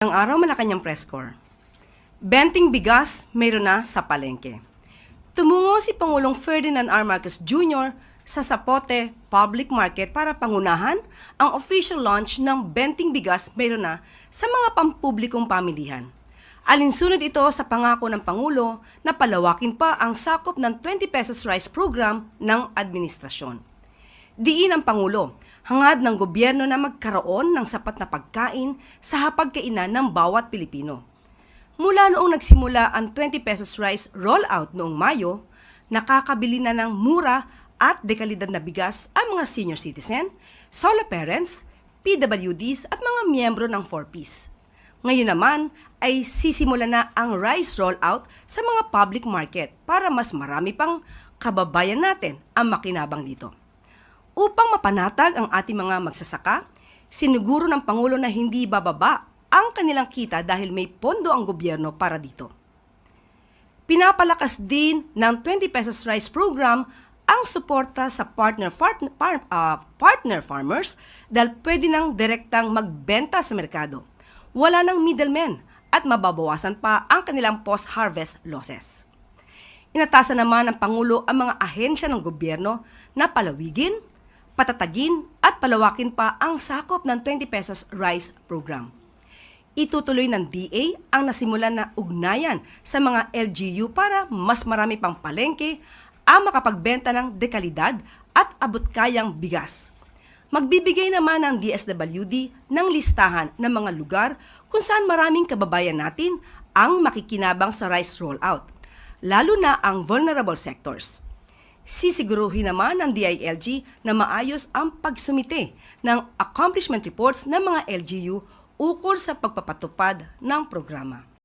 Ang araw Malacanang Press Corps. Benting bigas, mayroon na sa palengke. Tumungo si Pangulong Ferdinand R. Marcos Jr. sa Zapote Public Market para pangunahan ang official launch ng benting bigas, mayroon na sa mga pampublikong pamilihan. Alinsunod ito sa pangako ng Pangulo na palawakin pa ang sakop ng 20 pesos rice program ng administrasyon. Diin ang Pangulo, hangad ng gobyerno na magkaroon ng sapat na pagkain sa hapagkainan ng bawat Pilipino. Mula noong nagsimula ang 20 pesos rice rollout noong Mayo, nakakabili na ng mura at dekalidad na bigas ang mga senior citizen, solo parents, PWDs at mga miyembro ng 4Ps. Ngayon naman ay sisimula na ang rice rollout sa mga public market para mas marami pang kababayan natin ang makinabang dito. Upang mapanatag ang ating mga magsasaka, siniguro ng Pangulo na hindi bababa ang kanilang kita dahil may pondo ang gobyerno para dito. Pinapalakas din ng 20 pesos rice program ang suporta sa partner farmers dahil pwede nang direktang magbenta sa merkado. Wala nang middlemen at mababawasan pa ang kanilang post-harvest losses. Inatasan naman ng Pangulo ang mga ahensya ng gobyerno na palawigin, patatagin at palawakin pa ang sakop ng 20 pesos rice program. Itutuloy ng DA ang nasimulan na ugnayan sa mga LGU para mas marami pang palengke ang makapagbenta ng dekalidad at abot-kayang bigas. Magbibigay naman ng DSWD ng listahan ng mga lugar kung saan maraming kababayan natin ang makikinabang sa rice rollout, lalo na ang vulnerable sectors. Sisiguruhin naman ng DILG na maayos ang pagsumite ng accomplishment reports ng mga LGU ukol sa pagpapatupad ng programa.